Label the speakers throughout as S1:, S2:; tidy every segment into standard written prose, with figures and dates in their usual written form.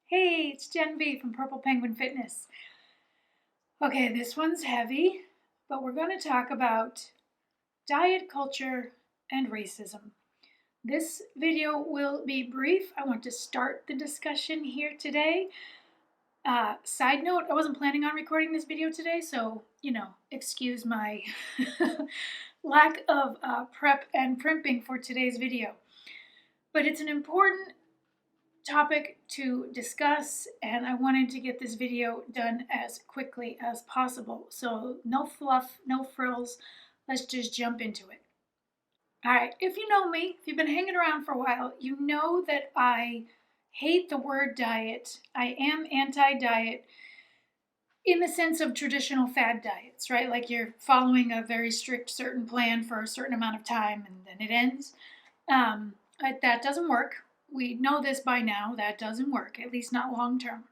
S1: Hey, it's Jenn from Purple Penguin Fitness. Okay, this one's heavy, but we're going to talk about diet culture and racism. This video will be brief. I want to start the discussion here today. Side note, I wasn't planning on recording this video today, so, excuse my lack of prep and primping for today's video. But it's an important topic to discuss, and I wanted to get this video done as quickly as possible. So no fluff, no frills, let's just jump into it. All right, if you know me, if you've been hanging around for a while, you know that I hate the word diet. I am anti-diet in the sense of traditional fad diets, right? Like you're following a very strict certain plan for a certain amount of time and then it ends. That doesn't work. We know this by now. That doesn't work, at least not long term.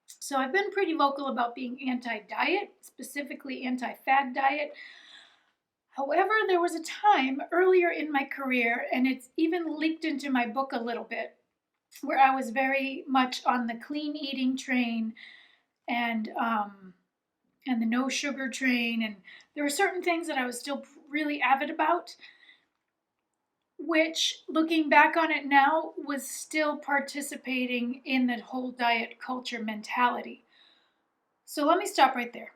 S1: So I've been pretty vocal about being anti-diet, specifically anti-fad diet. However, there was a time earlier in my career, and it's even leaked into my book a little bit, where I was very much on the clean eating train and the no sugar train, and there were certain things that I was still really avid about, which, looking back on it now, was still participating in the whole diet culture mentality. So let me stop right there.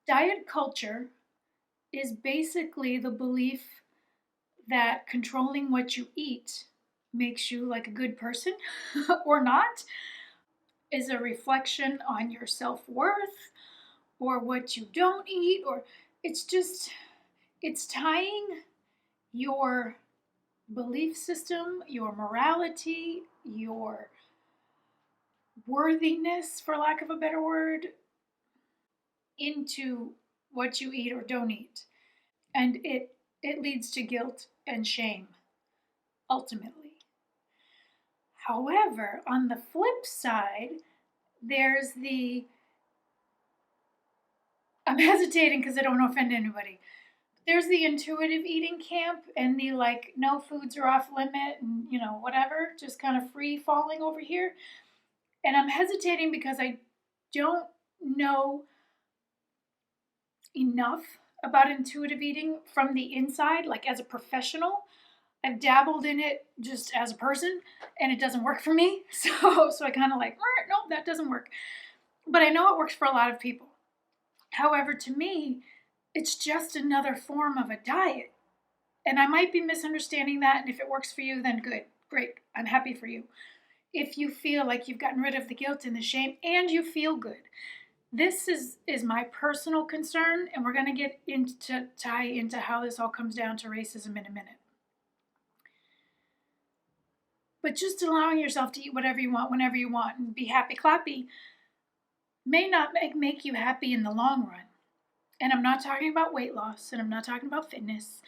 S1: Diet culture is basically the belief that controlling what you eat makes you like a good person or not, is a reflection on your self-worth or what you don't eat, or it's tying your belief system, your morality, your worthiness, for lack of a better word, into what you eat or don't eat. And it leads to guilt and shame, ultimately. However, on the flip side, there's I'm hesitating because I don't want to offend anybody. There's the intuitive eating camp and the like, no foods are off limit and, whatever, just kind of free falling over here. And I'm hesitating because I don't know enough about intuitive eating from the inside, like as a professional. I've dabbled in it just as a person and it doesn't work for me. So I kind of like, nope, that doesn't work. But I know it works for a lot of people. However, to me, it's just another form of a diet. And I might be misunderstanding that. And if it works for you, then good, great. I'm happy for you. If you feel like you've gotten rid of the guilt and the shame and you feel good. This is my personal concern. And we're going to get tie into how this all comes down to racism in a minute. But just allowing yourself to eat whatever you want, whenever you want, and be happy clappy may not make you happy in the long run. And I'm not talking about weight loss, and I'm not talking about fitness,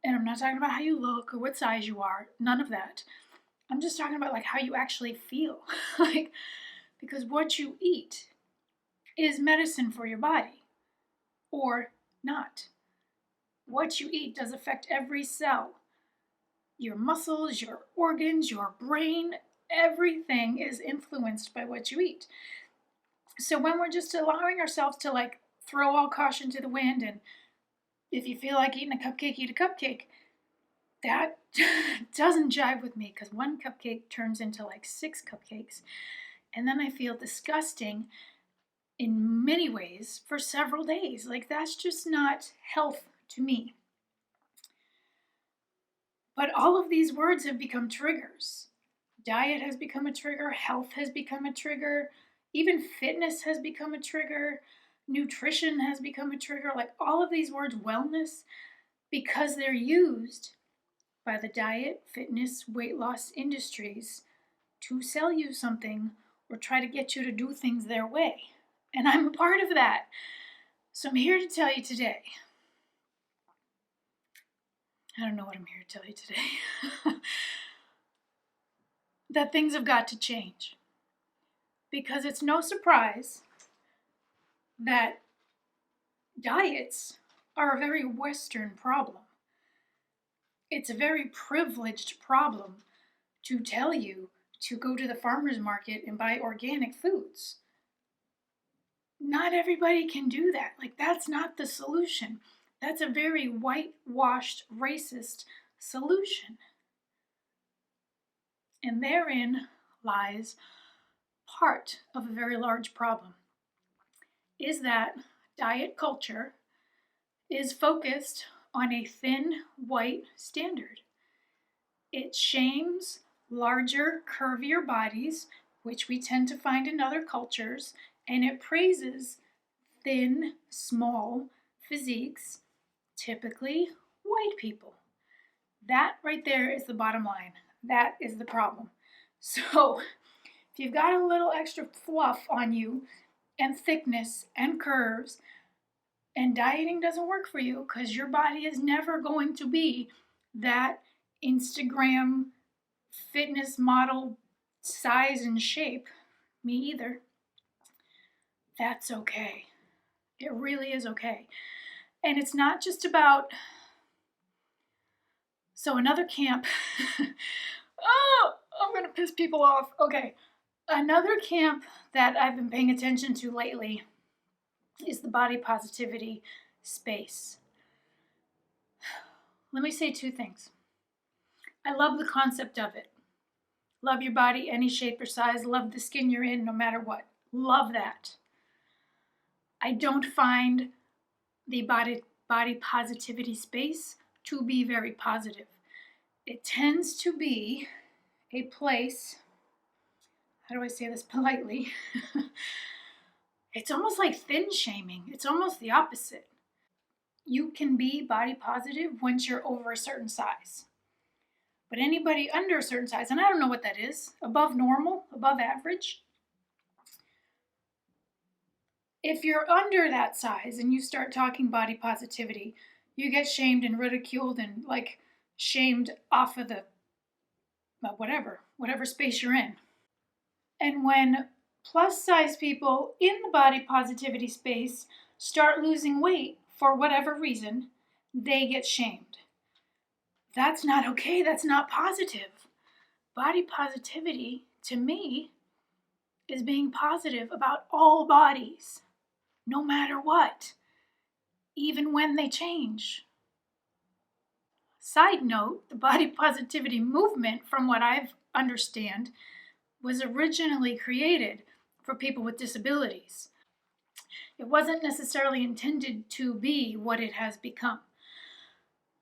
S1: and I'm not talking about how you look or what size you are. None of that. I'm just talking about like how you actually feel. Because what you eat is medicine for your body, or not. What you eat does affect every cell. Your muscles, your organs, your brain, everything is influenced by what you eat. So when we're just allowing ourselves to like throw all caution to the wind, and if you feel like eating a cupcake, eat a cupcake, that doesn't jive with me, because one cupcake turns into like 6 cupcakes, and then I feel disgusting in many ways for several days. Like, that's just not health to me. But all of these words have become triggers. Diet has become a trigger, health has become a trigger, even fitness has become a trigger, nutrition has become a trigger, like all of these words, wellness, because they're used by the diet, fitness, weight loss industries to sell you something or try to get you to do things their way. And I'm a part of that. So I'm here to tell you today. I don't know what I'm here to tell you today. That things have got to change. Because it's no surprise that diets are a very Western problem. It's a very privileged problem to tell you to go to the farmer's market and buy organic foods. Not everybody can do that. Like, that's not the solution. That's a very whitewashed, racist solution. And therein lies part of a very large problem, is that diet culture is focused on a thin, white standard. It shames larger, curvier bodies, which we tend to find in other cultures, and it praises thin, small physiques, typically white people. That right there is the bottom line. That is the problem. So if you've got a little extra fluff on you and thickness and curves, and dieting doesn't work for you because your body is never going to be that Instagram fitness model size and shape, me either, that's okay. It really is okay. And it's not just about, so another camp, oh, I'm going to piss people off. Okay. Another camp that I've been paying attention to lately is the body positivity space. Let me say two things. I love the concept of it. Love your body, any shape or size. Love the skin you're in, no matter what. Love that. I don't find the body positivity space to be very positive. It tends to be a place, how do I say this politely? It's almost like thin shaming. It's almost the opposite. You can be body positive once you're over a certain size. But anybody under a certain size, and I don't know what that is, above normal, above average, if you're under that size and you start talking body positivity, you get shamed and ridiculed and like shamed off of the whatever space you're in. And when plus size people in the body positivity space start losing weight for whatever reason, they get shamed. That's not okay. That's not positive. Body positivity, to me, is being positive about all bodies, no matter what, even when they change. Side note, the body positivity movement, from what I understand, was originally created for people with disabilities. It wasn't necessarily intended to be what it has become.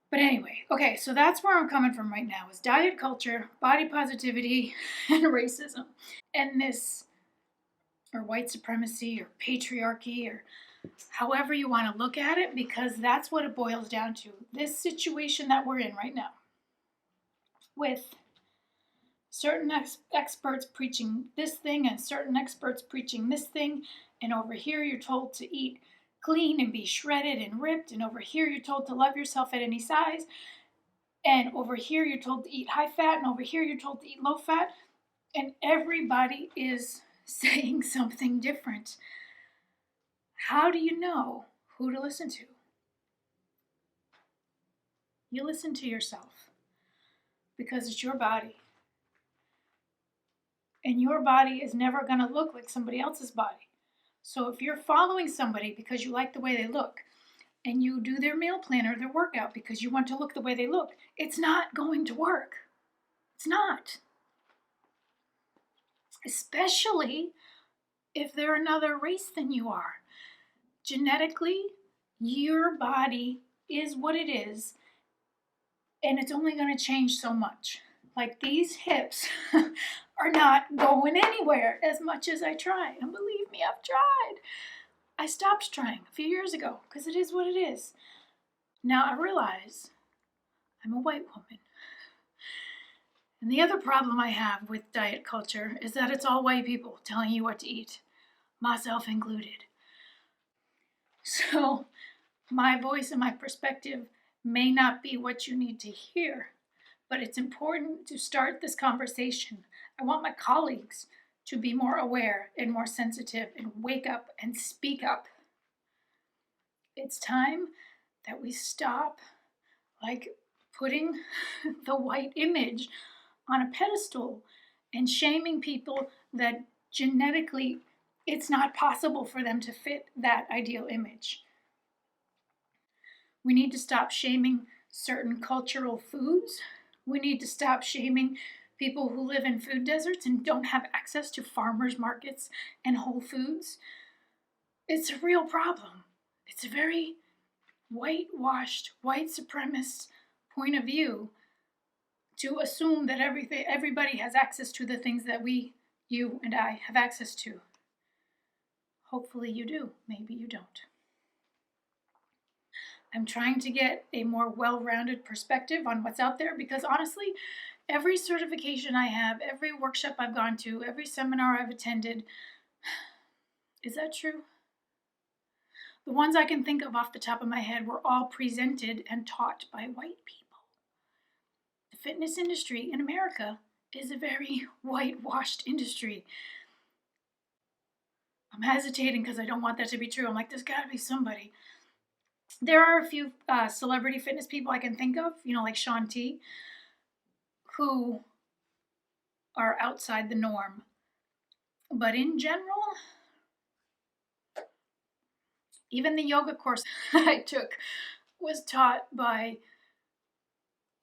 S1: But anyway, okay, so that's where I'm coming from right now, is diet culture, body positivity, and racism. And this, or white supremacy, or patriarchy, or however you want to look at it, because that's what it boils down to. This situation that we're in right now, with certain experts preaching this thing and certain experts preaching this thing, and over here you're told to eat clean and be shredded and ripped, and over here you're told to love yourself at any size, and over here you're told to eat high fat, and over here you're told to eat low fat, and everybody is saying something different. How do you know who to listen to? You listen to yourself, because it's your body. And your body is never going to look like somebody else's body. So if you're following somebody because you like the way they look, and you do their meal plan or their workout because you want to look the way they look, it's not going to work. It's not. Especially if they're another race than you are. Genetically, your body is what it is, and it's only going to change so much. Like, these hips are not going anywhere as much as I try. And believe me, I've tried. I stopped trying a few years ago because it is what it is. Now I realize I'm a white woman. And the other problem I have with diet culture is that it's all white people telling you what to eat, myself included. So my voice and my perspective may not be what you need to hear, but it's important to start this conversation. I want my colleagues to be more aware and more sensitive and wake up and speak up. It's time that we stop putting the white image on a pedestal and shaming people that genetically it's not possible for them to fit that ideal image. We need to stop shaming certain cultural foods. We need to stop shaming people who live in food deserts and don't have access to farmers markets and Whole Foods. It's a real problem. It's a very whitewashed, white supremacist point of view to assume that everybody has access to the things that you and I have access to. Hopefully you do. Maybe you don't. I'm trying to get a more well-rounded perspective on what's out there because honestly, every certification I have, every workshop I've gone to, every seminar I've attended, is that true? The ones I can think of off the top of my head were all presented and taught by white people. The fitness industry in America is a very whitewashed industry. I'm hesitating because I don't want that to be true. I'm like, there's got to be somebody. There are a few celebrity fitness people I can think of, like Shaun T, who are outside the norm. But in general, even the yoga course I took was taught by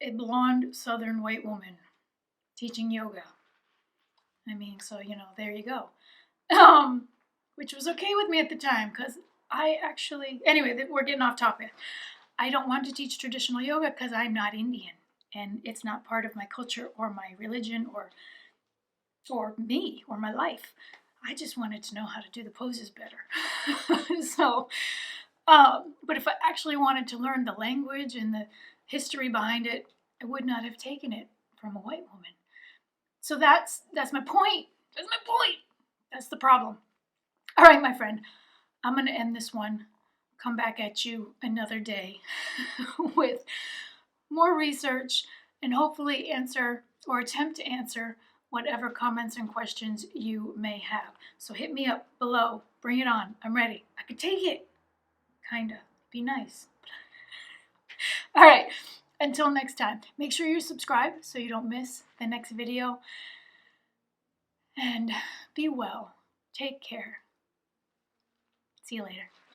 S1: a blonde southern white woman teaching yoga. I mean, so, there you go. Which was okay with me at the time because anyway, we're getting off topic. I don't want to teach traditional yoga because I'm not Indian and it's not part of my culture or my religion or me or my life. I just wanted to know how to do the poses better. So, but if I actually wanted to learn the language and the history behind it, I would not have taken it from a white woman. So that's my point. That's my point. That's the problem. All right, my friend, I'm going to end this one. Come back at you another day with more research and hopefully answer or attempt to answer whatever comments and questions you may have. So hit me up below. Bring it on. I'm ready. I could take it. Kinda. Be nice. All right. Until next time, make sure you're subscribed so you don't miss the next video. And be well. Take care. See you later.